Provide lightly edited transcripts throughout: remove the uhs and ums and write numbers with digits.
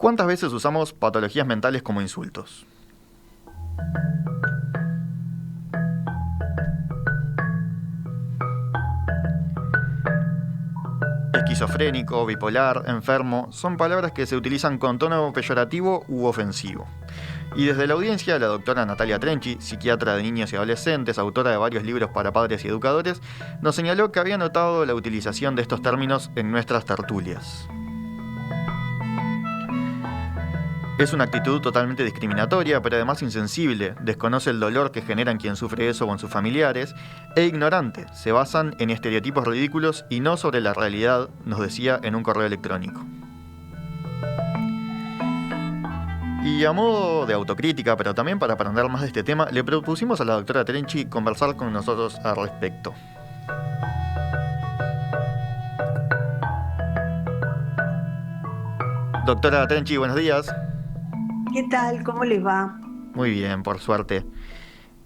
¿Cuántas veces usamos patologías mentales como insultos? Esquizofrénico, bipolar, enfermo, son palabras que se utilizan con tono peyorativo u ofensivo. Y desde la audiencia, la doctora Natalia Trenchi, psiquiatra de niños y adolescentes, autora de varios libros para padres y educadores, nos señaló que había notado la utilización de estos términos en nuestras tertulias. Es una actitud totalmente discriminatoria, pero además insensible, desconoce el dolor que generan quien sufre eso con sus familiares, e ignorante, se basan en estereotipos ridículos y no sobre la realidad, nos decía en un correo electrónico. Y a modo de autocrítica, pero también para aprender más de este tema, le propusimos a la doctora Trenchi conversar con nosotros al respecto. Doctora Trenchi, buenos días. ¿Qué tal? ¿Cómo les va? Muy bien, por suerte.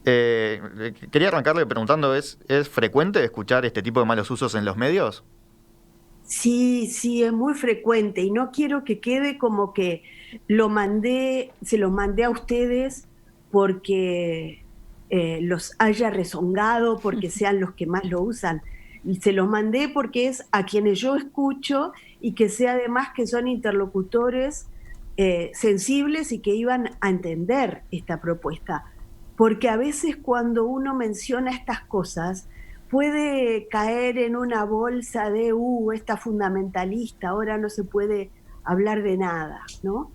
Quería arrancarle preguntando, ¿es frecuente escuchar este tipo de malos usos en los medios? Sí, sí, es muy frecuente y no quiero que quede como que se los mandé a ustedes porque los haya rezongado, porque sean los que más lo usan. Y se los mandé porque es a quienes yo escucho y que sé además que son interlocutores sensibles y que iban a entender esta propuesta. Porque a veces cuando uno menciona estas cosas, puede caer en una bolsa de, esta fundamentalista, ahora no se puede hablar de nada, ¿no?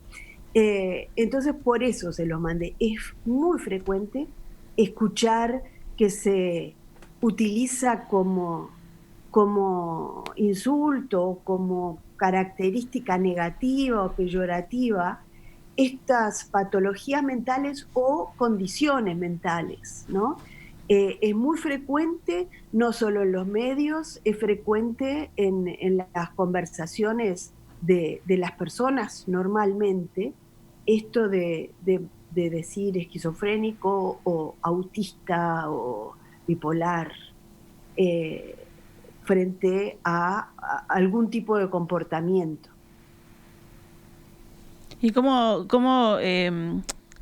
Entonces, por eso se los mandé. Es muy frecuente escuchar que se utiliza como insulto, como característica negativa o peyorativa, estas patologías mentales o condiciones mentales, ¿no? Es muy frecuente, no solo en los medios, es frecuente en las conversaciones de las personas normalmente, esto de decir esquizofrénico o autista o bipolar eh, frente a algún tipo de comportamiento. ¿Y cómo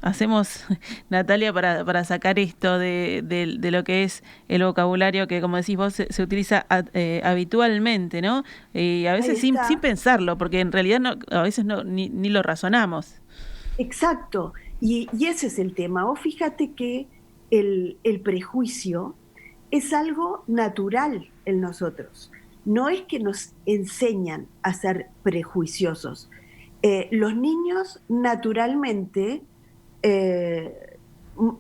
hacemos, Natalia, para sacar esto de lo que es el vocabulario que, como decís vos, se utiliza habitualmente, ¿no? Y a Ahí veces sin está. pensarlo, porque en realidad a veces ni lo razonamos. Exacto, y ese es el tema. Vos fíjate que el prejuicio es algo natural en nosotros. No es que nos enseñan a ser prejuiciosos. Los niños naturalmente eh,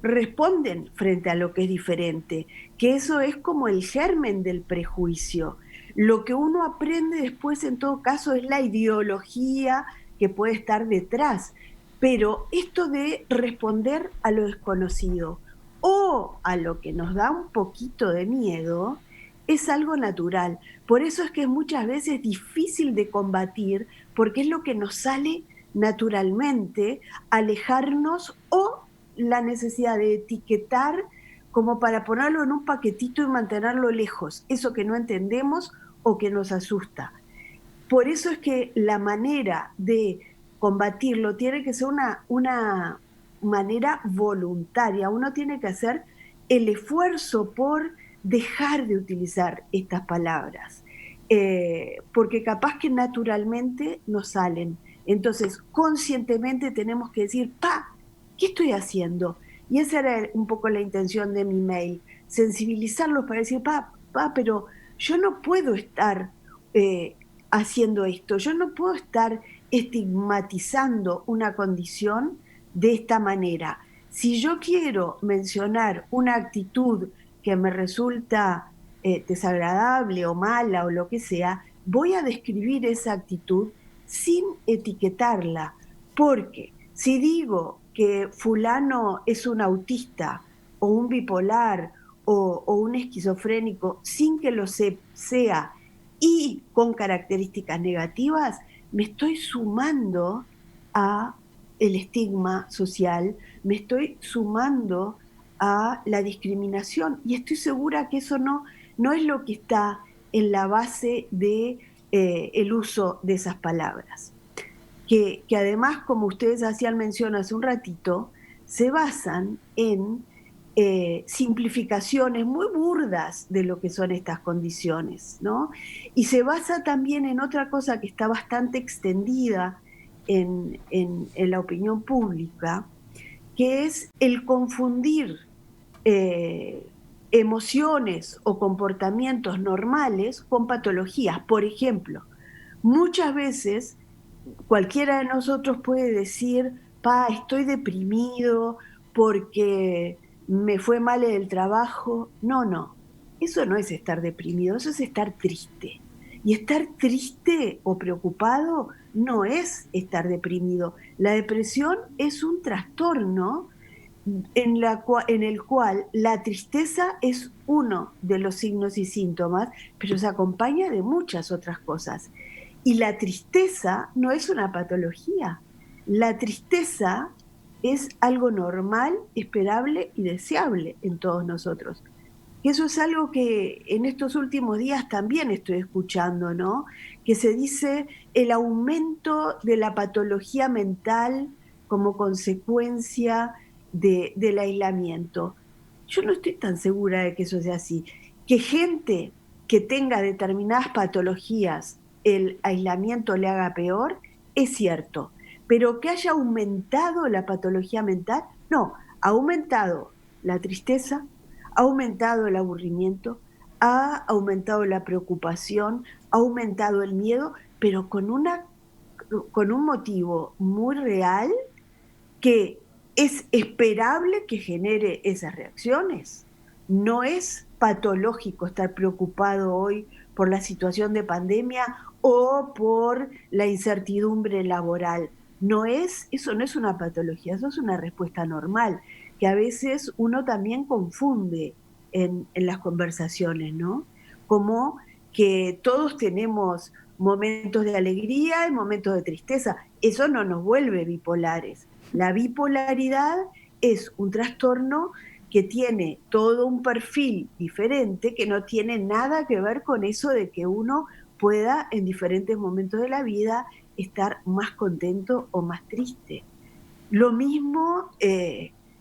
responden frente a lo que es diferente, que eso es como el germen del prejuicio. Lo que uno aprende después, en todo caso, es la ideología que puede estar detrás. Pero esto de responder a lo desconocido o a lo que nos da un poquito de miedo es algo natural. Por eso es que es muchas veces difícil de combatir porque es lo que nos sale naturalmente, alejarnos o la necesidad de etiquetar como para ponerlo en un paquetito y mantenerlo lejos, eso que no entendemos o que nos asusta. Por eso es que la manera de combatirlo tiene que ser una manera voluntaria. Uno tiene que hacer el esfuerzo por dejar de utilizar estas palabras, porque capaz que naturalmente nos salen. Entonces, conscientemente tenemos que decir, ¿qué estoy haciendo? Y esa era un poco la intención de mi mail, sensibilizarlos para decir, pero yo no puedo estar eh, haciendo esto. Yo no puedo estar estigmatizando una condición de esta manera. Si yo quiero mencionar una actitud que me resulta desagradable o mala o lo que sea, voy a describir esa actitud sin etiquetarla, porque si digo que fulano es un autista o un bipolar o un esquizofrénico sin que lo sea y con características negativas, me estoy sumando a el estigma social, me estoy sumando a la discriminación y estoy segura que eso no es lo que está en la base de el uso de esas palabras. que además, como ustedes hacían mención hace un ratito, se basan en simplificaciones muy burdas de lo que son estas condiciones, ¿no? Y se basa también en otra cosa que está bastante extendida en la opinión pública, que es el confundir emociones o comportamientos normales con patologías. Por ejemplo, muchas veces cualquiera de nosotros puede decir, estoy deprimido porque me fue mal en el trabajo. No, eso no es estar deprimido, eso es estar triste. Y estar triste o preocupado no es estar deprimido. La depresión es un trastorno en el cual la tristeza es uno de los signos y síntomas, pero se acompaña de muchas otras cosas. Y la tristeza no es una patología. La tristeza es algo normal, esperable y deseable en todos nosotros. Y eso es algo que en estos últimos días también estoy escuchando, ¿no? Que se dice el aumento de la patología mental como consecuencia del aislamiento. Yo no estoy tan segura de que eso sea así. Que gente que tenga determinadas patologías, el aislamiento le haga peor, es cierto. Pero que haya aumentado la patología mental, no, ha aumentado la tristeza, ha aumentado el aburrimiento, ha aumentado la preocupación, ha aumentado el miedo, pero con un motivo muy real que es esperable que genere esas reacciones. No es patológico estar preocupado hoy por la situación de pandemia o por la incertidumbre laboral. Eso no es una patología, eso es una respuesta normal, que a veces uno también confunde en las conversaciones, ¿no? Como que todos tenemos momentos de alegría y momentos de tristeza. Eso no nos vuelve bipolares. La bipolaridad es un trastorno que tiene todo un perfil diferente, que no tiene nada que ver con eso de que uno pueda en diferentes momentos de la vida estar más contento o más triste. Lo mismo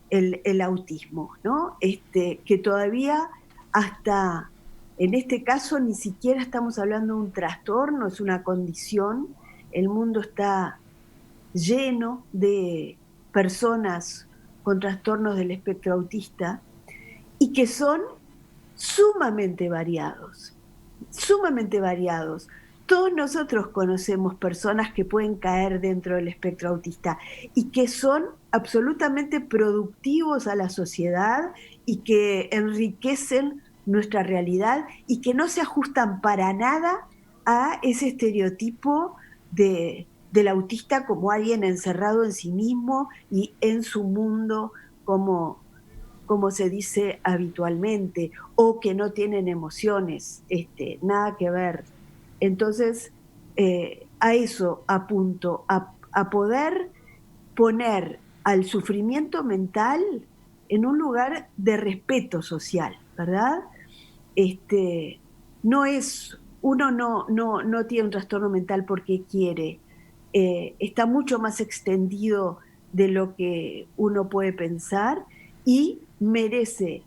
el autismo, ¿no? Que todavía hasta en este caso ni siquiera estamos hablando de un trastorno, es una condición. El mundo está lleno de personas con trastornos del espectro autista y que son sumamente variados, sumamente variados. Todos nosotros conocemos personas que pueden caer dentro del espectro autista y que son absolutamente productivos a la sociedad y que enriquecen nuestra realidad y que no se ajustan para nada a ese estereotipo del autista como alguien encerrado en sí mismo y en su mundo como se dice habitualmente, o que no tienen emociones, nada que ver. Entonces, a eso apunto, a poder poner al sufrimiento mental en un lugar de respeto social, ¿verdad? Uno no tiene un trastorno mental porque quiere, está mucho más extendido de lo que uno puede pensar y merece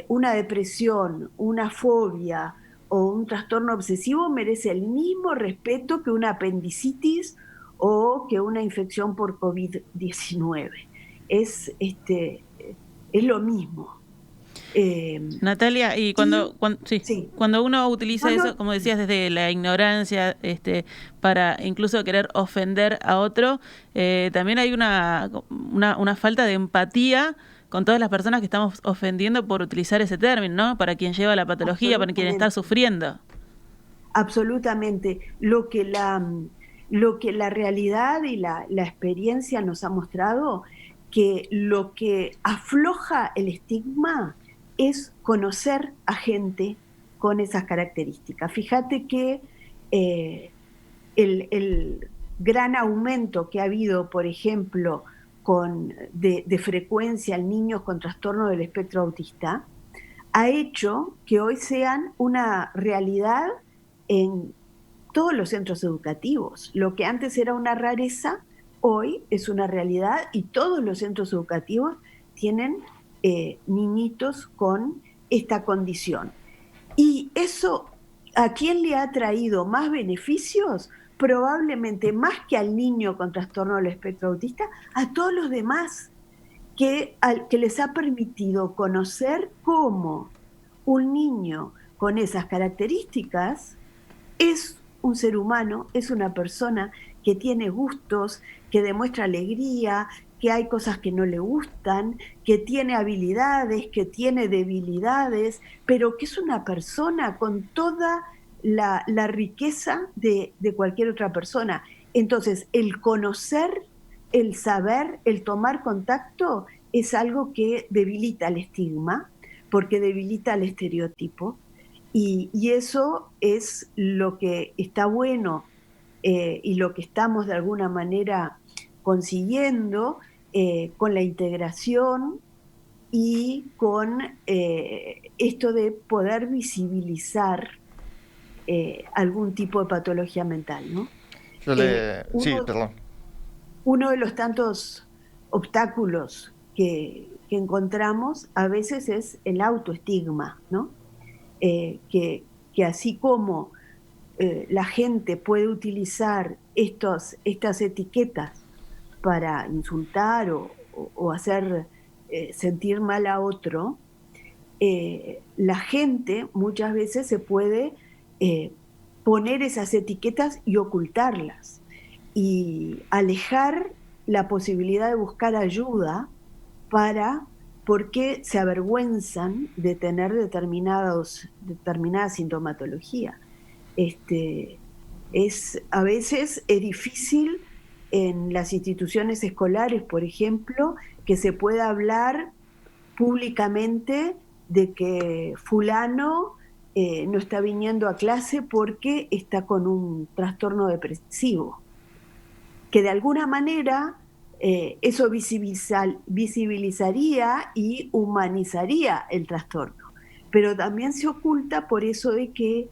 una depresión, una fobia o un trastorno obsesivo, merece el mismo respeto que una apendicitis o que una infección por COVID-19. Es lo mismo. Natalia, y sí. cuando uno utiliza eso, como decías, desde la ignorancia, para incluso querer ofender a otro, también hay una falta de empatía con todas las personas que estamos ofendiendo por utilizar ese término, ¿no? Para quien lleva la patología, para quien está sufriendo. Absolutamente. Lo que la realidad y la experiencia nos ha mostrado, que lo que afloja el estigma es conocer a gente con esas características. Fíjate que el gran aumento que ha habido, por ejemplo, de frecuencia en niños con trastorno del espectro autista, ha hecho que hoy sean una realidad en todos los centros educativos. Lo que antes era una rareza, hoy es una realidad y todos los centros educativos tienen niñitos con esta condición. Y eso, ¿a quién le ha traído más beneficios? Probablemente más que al niño con trastorno del espectro autista, a todos los demás, que les ha permitido conocer cómo un niño con esas características es un ser humano, es una persona que tiene gustos, que demuestra alegría, que hay cosas que no le gustan, que tiene habilidades, que tiene debilidades, pero que es una persona con toda la riqueza de cualquier otra persona. Entonces, el conocer, el saber, el tomar contacto es algo que debilita el estigma, porque debilita el estereotipo, y eso es lo que está bueno y lo que estamos de alguna manera consiguiendo con la integración y con esto de poder visibilizar algún tipo de patología mental, ¿no? Sí, perdón. Uno de los tantos obstáculos que encontramos a veces es el autoestigma, ¿no? Que así como la gente puede utilizar estas etiquetas para insultar o hacer sentir mal a otro, la gente muchas veces se puede poner esas etiquetas y ocultarlas y alejar la posibilidad de buscar ayuda porque se avergüenzan de tener determinada sintomatología. A veces es difícil en las instituciones escolares, por ejemplo, que se pueda hablar públicamente de que fulano no está viniendo a clase porque está con un trastorno depresivo, que de alguna manera eso visibilizaría y humanizaría el trastorno, pero también se oculta por eso de que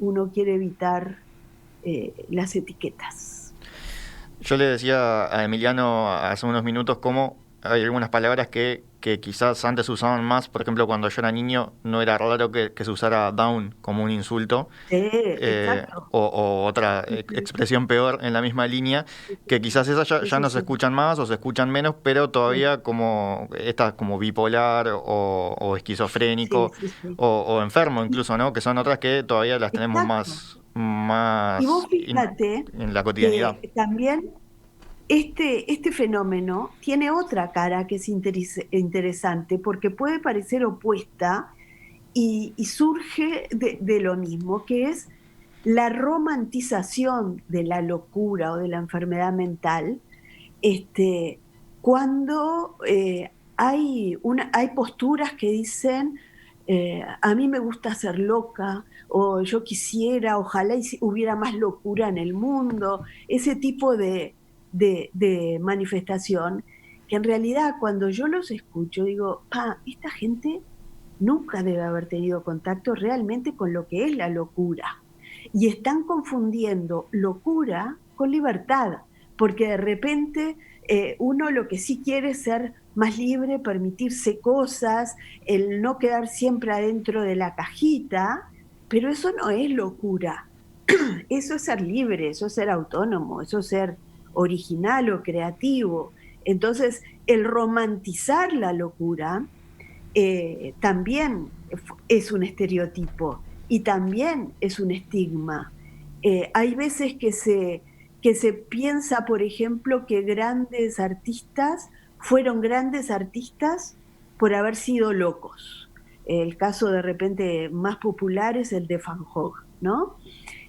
uno quiere evitar las etiquetas. Yo le decía a Emiliano hace unos minutos cómo hay algunas palabras que quizás antes se usaban más. Por ejemplo, cuando yo era niño no era raro que se usara down como un insulto. Exacto. O otra expresión peor en la misma línea, que quizás esas ya no se escuchan más o se escuchan menos, pero todavía como estas como bipolar o esquizofrénico o enfermo incluso, ¿no? Que son otras que todavía las tenemos más y vos fíjate en la cotidianidad. Que también este fenómeno tiene otra cara que es interesante porque puede parecer opuesta y surge de lo mismo, que es la romantización de la locura o de la enfermedad mental, cuando hay posturas que dicen a mí me gusta ser loca, o yo quisiera, ojalá hubiera más locura en el mundo, ese tipo de manifestación, que en realidad cuando yo los escucho digo, esta gente nunca debe haber tenido contacto realmente con lo que es la locura. Y están confundiendo locura con libertad, porque de repente uno lo que sí quiere es ser más libre, permitirse cosas, el no quedar siempre adentro de la cajita, pero eso no es locura. Eso es ser libre, eso es ser autónomo, eso es ser original o creativo. Entonces, el romantizar la locura también es un estereotipo y también es un estigma. Hay veces que se piensa, por ejemplo, que grandes artistas fueron grandes artistas por haber sido locos. El caso de repente más popular es el de Van Gogh, ¿no?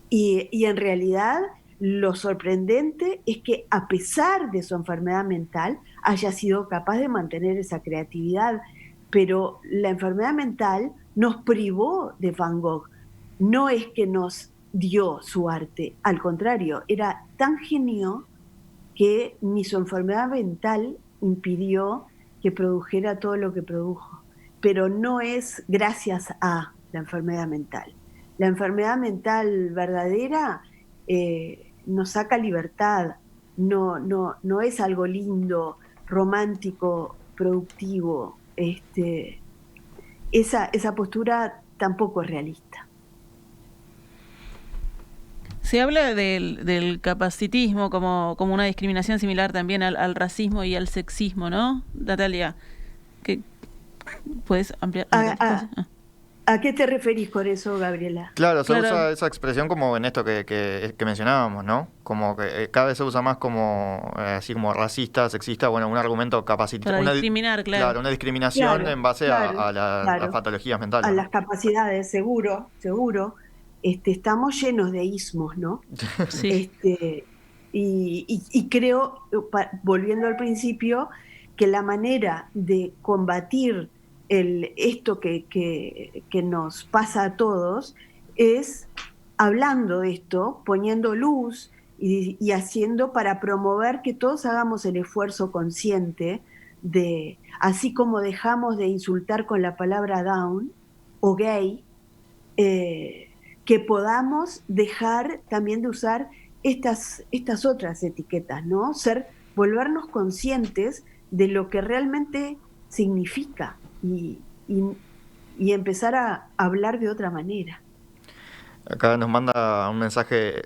Y en realidad lo sorprendente es que a pesar de su enfermedad mental haya sido capaz de mantener esa creatividad, pero la enfermedad mental nos privó de Van Gogh. No es que nos dio su arte, al contrario, era tan genio que ni su enfermedad mental impidió que produjera todo lo que produjo, pero no es gracias a la enfermedad mental. La enfermedad mental verdadera nos saca libertad, no es algo lindo, romántico, productivo. Esa postura tampoco es realista. Se habla del capacitismo como una discriminación similar también al racismo y al sexismo, ¿no, Natalia? ¿Qué, ¿Puedes ampliar? ¿A qué te referís con eso, Gabriela? Claro, se usa esa expresión como en esto que mencionábamos, ¿no? Como que cada vez se usa más como así como racista, sexista, bueno, un argumento capacitado. Para discriminar, claro. Claro, una discriminación en base a las patologías mentales. A las capacidades, seguro. Estamos llenos de ismos, ¿no? Sí. Y creo, volviendo al principio, que la manera de combatir esto que nos pasa a todos es hablando de esto, poniendo luz y haciendo para promover que todos hagamos el esfuerzo consciente de, así como dejamos de insultar con la palabra down o gay, que podamos dejar también de usar estas otras etiquetas, ¿no? Volvernos conscientes de lo que realmente significa y empezar a hablar de otra manera. Acá nos manda un mensaje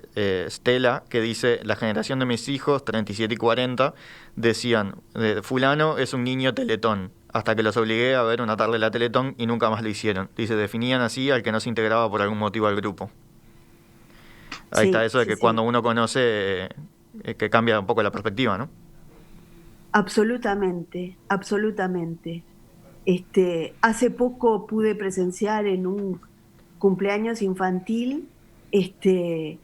Stella que dice: la generación de mis hijos, 37 y 40, decían, fulano es un niño teletón, hasta que los obligué a ver una tarde la Teletón y nunca más lo hicieron. Dice, definían así al que no se integraba por algún motivo al grupo. Ahí está eso de que cuando uno conoce, que cambia un poco la perspectiva, ¿no? Absolutamente. Hace poco pude presenciar en un cumpleaños infantil que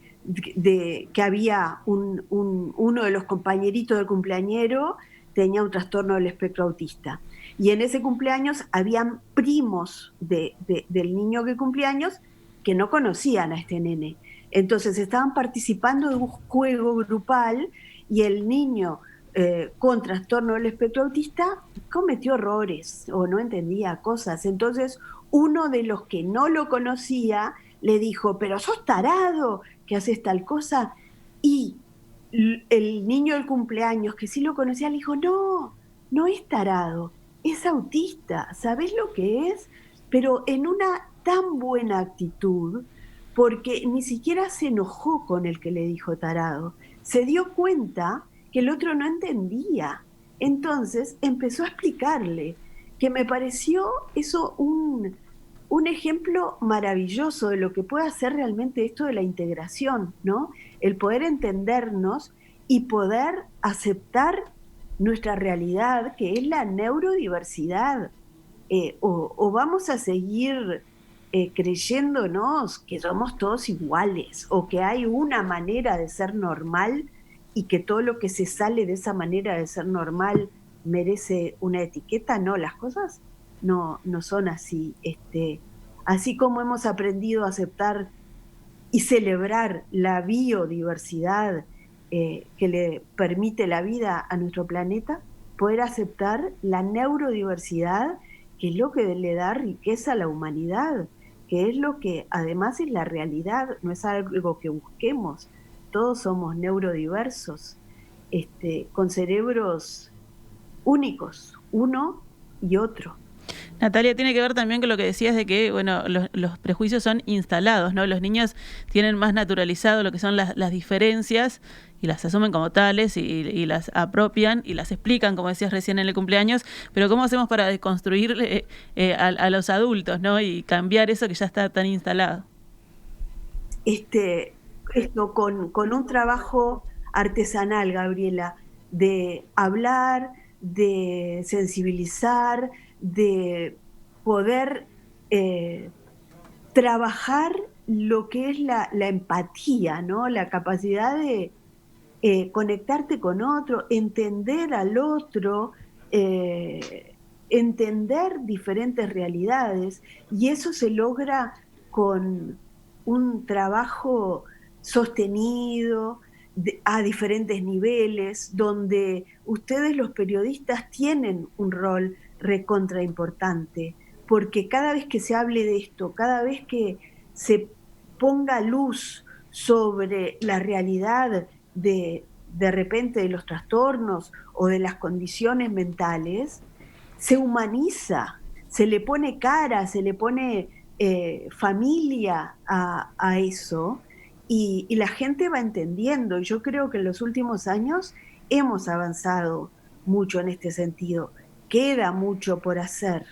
había uno de los compañeritos del cumpleañero tenía un trastorno del espectro autista. Y en ese cumpleaños habían primos del niño que cumpleaños que no conocían a este nene. Entonces estaban participando de un juego grupal y el niño con trastorno del espectro autista cometió errores o no entendía cosas. Entonces uno de los que no lo conocía le dijo, pero sos tarado, que haces tal cosa. Y el niño del cumpleaños, que sí lo conocía, le dijo, no es tarado, es autista, ¿sabés lo que es? Pero en una tan buena actitud, porque ni siquiera se enojó con el que le dijo tarado, se dio cuenta que el otro no entendía. Entonces empezó a explicarle, que me pareció eso un ejemplo maravilloso de lo que puede hacer realmente esto de la integración, ¿no? El poder entendernos y poder aceptar nuestra realidad, que es la neurodiversidad. O vamos a seguir creyéndonos que somos todos iguales o que hay una manera de ser normal y que todo lo que se sale de esa manera de ser normal merece una etiqueta. No, las cosas no son así. Así como hemos aprendido a aceptar y celebrar la biodiversidad que le permite la vida a nuestro planeta, poder aceptar la neurodiversidad, que es lo que le da riqueza a la humanidad, que es lo que además es la realidad, no es algo que busquemos. Todos somos neurodiversos, con cerebros únicos, uno y otro. Natalia, tiene que ver también con lo que decías de que, bueno, los prejuicios son instalados, ¿no? Los niños tienen más naturalizado lo que son las diferencias y las asumen como tales y las apropian y las explican, como decías recién en el cumpleaños, pero ¿cómo hacemos para desconstruir a los adultos, ¿no? Y cambiar eso que ya está tan instalado? Esto con un trabajo artesanal, Gabriela, de hablar, de sensibilizar, de poder trabajar lo que es la empatía, ¿no? La capacidad de conectarte con otro, entender al otro, entender diferentes realidades, y eso se logra con un trabajo sostenido a diferentes niveles, donde ustedes los periodistas tienen un rol recontra importante, porque cada vez que se hable de esto, cada vez que se ponga luz sobre la realidad de repente de los trastornos o de las condiciones mentales, se humaniza, se le pone cara, se le pone familia a eso, y la gente va entendiendo. Yo creo que en los últimos años hemos avanzado mucho en este sentido. Queda mucho por hacer,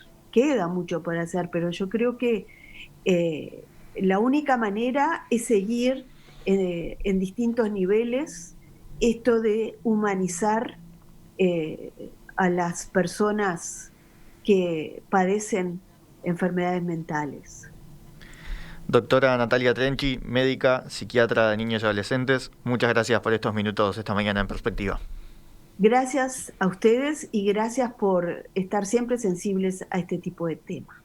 pero yo creo que la única manera es seguir en distintos niveles esto de humanizar a las personas que padecen enfermedades mentales. Doctora Natalia Trenchi, médica, psiquiatra de niños y adolescentes, muchas gracias por estos minutos esta mañana en Perspectiva. Gracias a ustedes y gracias por estar siempre sensibles a este tipo de temas.